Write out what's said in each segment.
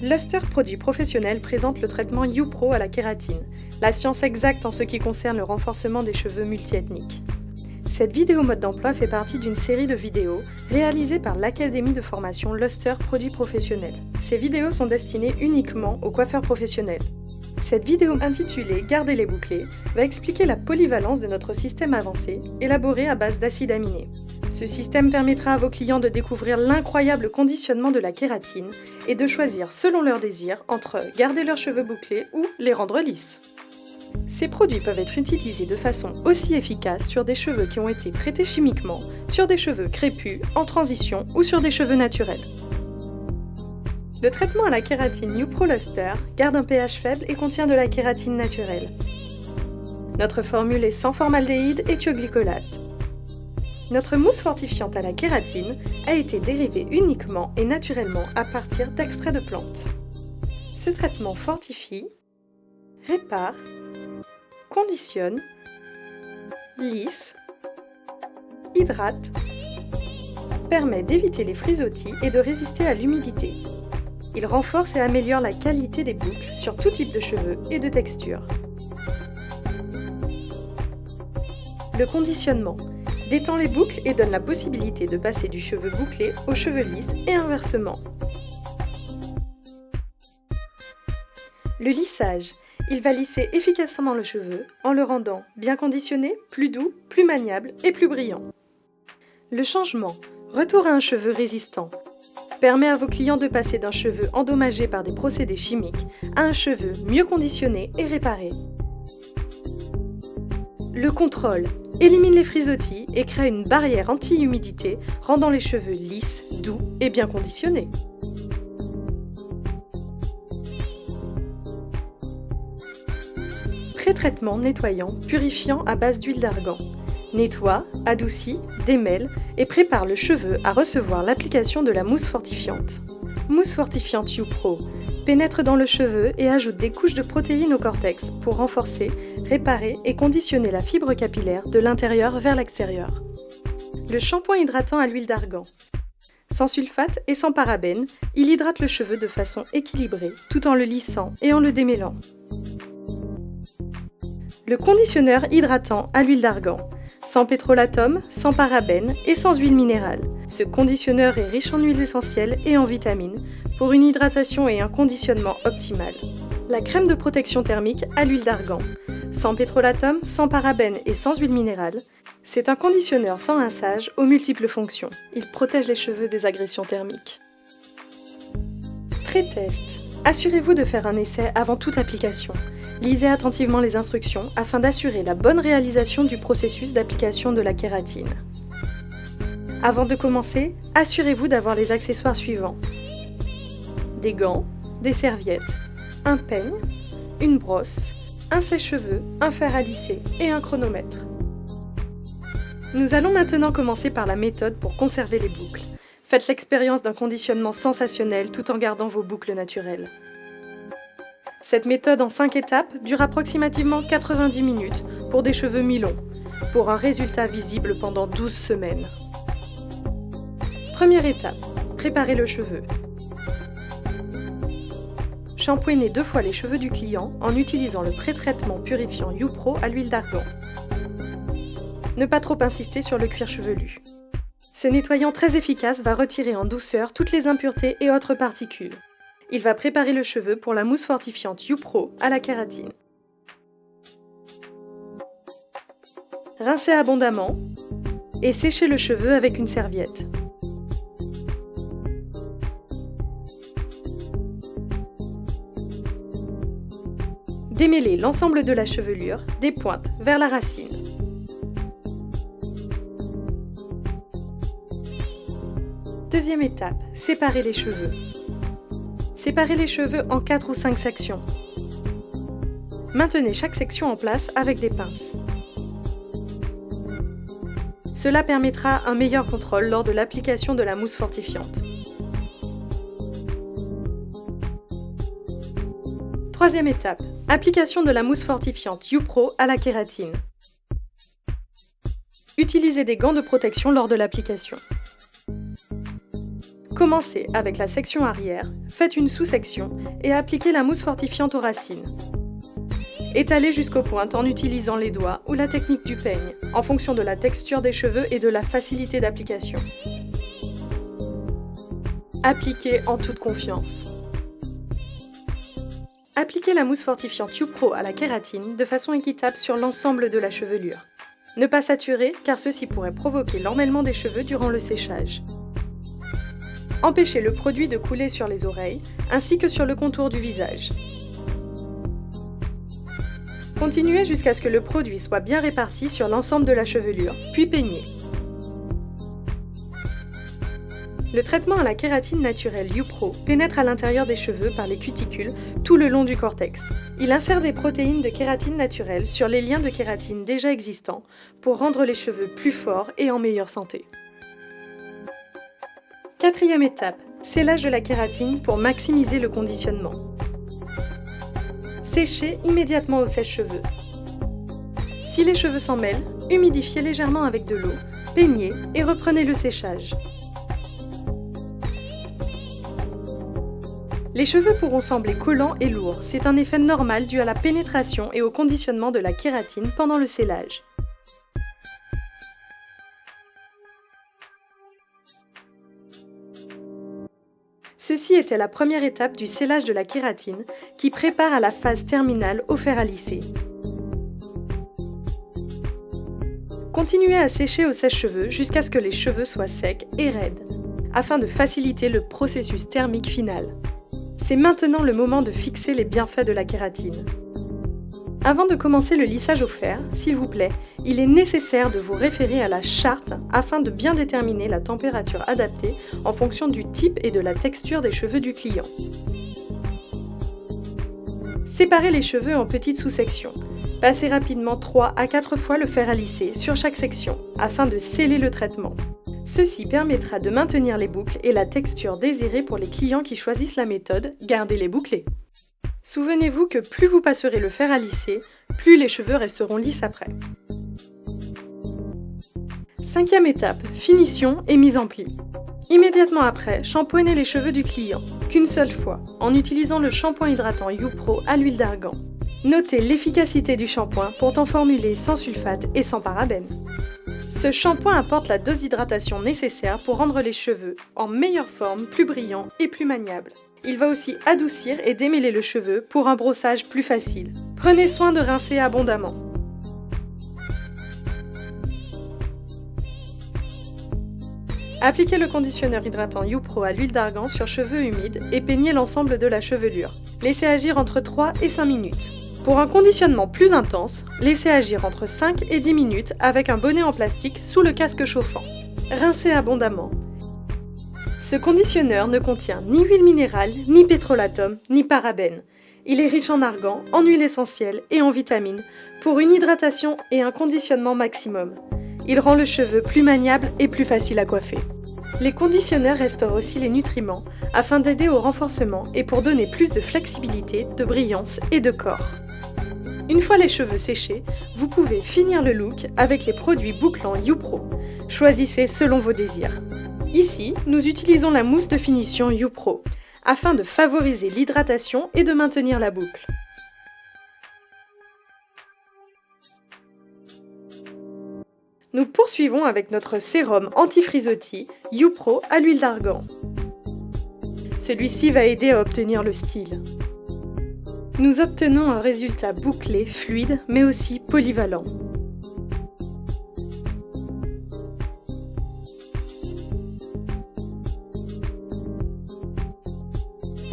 Luster Produits Professionnels présente le traitement YouPro à la kératine, la science exacte en ce qui concerne le renforcement des cheveux multiethniques. Cette vidéo mode d'emploi fait partie d'une série de vidéos réalisées par l'Académie de formation Luster Produits Professionnels. Ces vidéos sont destinées uniquement aux coiffeurs professionnels. Cette vidéo intitulée « Gardez les bouclés » va expliquer la polyvalence de notre système avancé, élaboré à base d'acides aminés. Ce système permettra à vos clients de découvrir l'incroyable conditionnement de la kératine et de choisir selon leur désir entre garder leurs cheveux bouclés ou les rendre lisses. Ces produits peuvent être utilisés de façon aussi efficace sur des cheveux qui ont été traités chimiquement, sur des cheveux crépus, en transition ou sur des cheveux naturels. Le traitement à la kératine YouPro Luster garde un pH faible et contient de la kératine naturelle. Notre formule est sans formaldéhyde et thioglycolate. Notre mousse fortifiante à la kératine a été dérivée uniquement et naturellement à partir d'extraits de plantes. Ce traitement fortifie, répare, conditionne, lisse, hydrate, permet d'éviter les frisottis et de résister à l'humidité. Il renforce et améliore la qualité des boucles sur tout type de cheveux et de texture. Le conditionnement détend les boucles et donne la possibilité de passer du cheveu bouclé aux cheveux lisses et inversement. Le lissage. Il va lisser efficacement le cheveu en le rendant bien conditionné, plus doux, plus maniable et plus brillant. Le changement. Retour à un cheveu résistant. Permet à vos clients de passer d'un cheveu endommagé par des procédés chimiques à un cheveu mieux conditionné et réparé. Le contrôle élimine les frisottis et crée une barrière anti-humidité, rendant les cheveux lisses, doux et bien conditionnés. Pré-traitement nettoyant, purifiant à base d'huile d'argan. Nettoie, adoucit, démêle et prépare le cheveu à recevoir l'application de la mousse fortifiante. Mousse fortifiante YouPro pénètre dans le cheveu et ajoute des couches de protéines au cortex pour renforcer, réparer et conditionner la fibre capillaire de l'intérieur vers l'extérieur. Le shampoing hydratant à l'huile d'argan. Sans sulfate et sans parabènes, il hydrate le cheveu de façon équilibrée tout en le lissant et en le démêlant. Le conditionneur hydratant à l'huile d'argan. Sans pétrolatum, sans parabènes et sans huile minérale. Ce conditionneur est riche en huiles essentielles et en vitamines pour une hydratation et un conditionnement optimal. La crème de protection thermique à l'huile d'argan. Sans pétrolatum, sans parabènes et sans huile minérale, c'est un conditionneur sans rinçage aux multiples fonctions. Il protège les cheveux des agressions thermiques. Pré-test. Assurez-vous de faire un essai avant toute application. Lisez attentivement les instructions afin d'assurer la bonne réalisation du processus d'application de la kératine. Avant de commencer, assurez-vous d'avoir les accessoires suivants. Des gants, des serviettes, un peigne, une brosse, un sèche-cheveux, un fer à lisser et un chronomètre. Nous allons maintenant commencer par la méthode pour conserver les boucles. Faites l'expérience d'un conditionnement sensationnel tout en gardant vos boucles naturelles. Cette méthode en 5 étapes dure approximativement 90 minutes pour des cheveux mi-longs, pour un résultat visible pendant 12 semaines. Première étape, préparer le cheveu. Shampouiner 2 fois les cheveux du client en utilisant le pré-traitement purifiant YouPro à l'huile d'argan. Ne pas trop insister sur le cuir chevelu. Ce nettoyant très efficace va retirer en douceur toutes les impuretés et autres particules. Il va préparer le cheveu pour la mousse fortifiante YouPro à la kératine. Rincez abondamment et séchez le cheveu avec une serviette. Démêlez l'ensemble de la chevelure, des pointes vers la racine. Deuxième étape, séparez les cheveux. Séparez les cheveux en 4 ou 5 sections. Maintenez chaque section en place avec des pinces. Cela permettra un meilleur contrôle lors de l'application de la mousse fortifiante. Troisième étape, application de la mousse fortifiante YouPro à la kératine. Utilisez des gants de protection lors de l'application. Commencez avec la section arrière, faites une sous-section et appliquez la mousse fortifiante aux racines. Étalez jusqu'aux pointes en utilisant les doigts ou la technique du peigne, en fonction de la texture des cheveux et de la facilité d'application. Appliquez en toute confiance. Appliquez la mousse fortifiante YuPro à la kératine de façon équitable sur l'ensemble de la chevelure. Ne pas saturer car ceci pourrait provoquer l'emmêlement des cheveux durant le séchage. Empêchez le produit de couler sur les oreilles ainsi que sur le contour du visage. Continuez jusqu'à ce que le produit soit bien réparti sur l'ensemble de la chevelure, puis peignez. Le traitement à la kératine naturelle YuPro pénètre à l'intérieur des cheveux par les cuticules tout le long du cortex. Il insère des protéines de kératine naturelle sur les liens de kératine déjà existants pour rendre les cheveux plus forts et en meilleure santé. Quatrième étape, sellage de la kératine pour maximiser le conditionnement. Séchez immédiatement au sèche-cheveux. Si les cheveux s'en mêlent, humidifiez légèrement avec de l'eau, peignez et reprenez le séchage. Les cheveux pourront sembler collants et lourds, c'est un effet normal dû à la pénétration et au conditionnement de la kératine pendant le sellage. Ceci était la première étape du sellage de la kératine qui prépare à la phase terminale au fer à lisser. Continuez à sécher au sèche-cheveux jusqu'à ce que les cheveux soient secs et raides, afin de faciliter le processus thermique final. C'est maintenant le moment de fixer les bienfaits de la kératine. Avant de commencer le lissage au fer, s'il vous plaît, il est nécessaire de vous référer à la charte afin de bien déterminer la température adaptée en fonction du type et de la texture des cheveux du client. Séparez les cheveux en petites sous-sections. Passez rapidement 3 à 4 fois le fer à lisser sur chaque section afin de sceller le traitement. Ceci permettra de maintenir les boucles et la texture désirée pour les clients qui choisissent la méthode « Gardez-les bouclés ». Souvenez-vous que plus vous passerez le fer à lisser, plus les cheveux resteront lisses après. Cinquième étape, finition et mise en pli. Immédiatement après, shampoignez les cheveux du client, qu'une seule fois, en utilisant le shampoing hydratant YuPro à l'huile d'argan. Notez l'efficacité du shampoing, pourtant formulé sans sulfate et sans parabènes. Ce shampoing apporte la dose d'hydratation nécessaire pour rendre les cheveux en meilleure forme, plus brillants et plus maniables. Il va aussi adoucir et démêler le cheveu pour un brossage plus facile. Prenez soin de rincer abondamment. Appliquez le conditionneur hydratant YuPro à l'huile d'argan sur cheveux humides et peignez l'ensemble de la chevelure. Laissez agir entre 3 et 5 minutes. Pour un conditionnement plus intense, laissez agir entre 5 et 10 minutes avec un bonnet en plastique sous le casque chauffant. Rincez abondamment. Ce conditionneur ne contient ni huile minérale, ni pétrolatum, ni parabènes. Il est riche en argan, en huile essentielle et en vitamines pour une hydratation et un conditionnement maximum. Il rend le cheveu plus maniable et plus facile à coiffer. Les conditionneurs restaurent aussi les nutriments afin d'aider au renforcement et pour donner plus de flexibilité, de brillance et de corps. Une fois les cheveux séchés, vous pouvez finir le look avec les produits bouclants YuPro. Choisissez selon vos désirs. Ici, nous utilisons la mousse de finition YuPro afin de favoriser l'hydratation et de maintenir la boucle. Nous poursuivons avec notre sérum anti-frisottis YuPro à l'huile d'argan. Celui-ci va aider à obtenir le style. Nous obtenons un résultat bouclé, fluide, mais aussi polyvalent.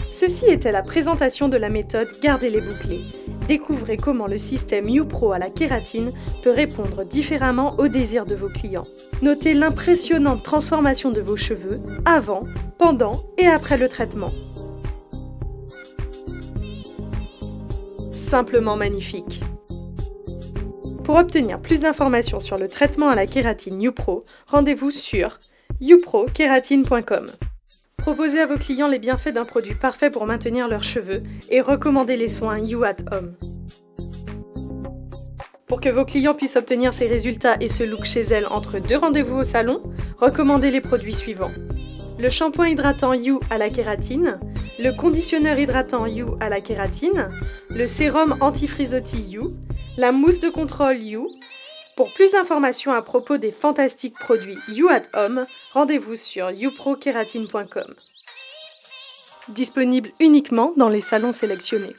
Ceci était la présentation de la méthode Gardez-les bouclés. Découvrez comment le système YuPro à la kératine peut répondre différemment aux désirs de vos clients. Notez l'impressionnante transformation de vos cheveux avant, pendant et après le traitement. Simplement magnifique. Pour obtenir plus d'informations sur le traitement à la kératine YuPro, rendez-vous sur youprokératine.com. Proposez à vos clients les bienfaits d'un produit parfait pour maintenir leurs cheveux et recommandez les soins You@Home. Pour que vos clients puissent obtenir ces résultats et ce look chez elles entre 2 rendez-vous au salon, recommandez les produits suivants. le shampoing hydratant You à la kératine, le conditionneur hydratant You à la kératine, le sérum anti-frisottis You, la mousse de contrôle You. Pour plus d'informations à propos des fantastiques produits You at Home, rendez-vous sur youprokératine.com. Disponible uniquement dans les salons sélectionnés.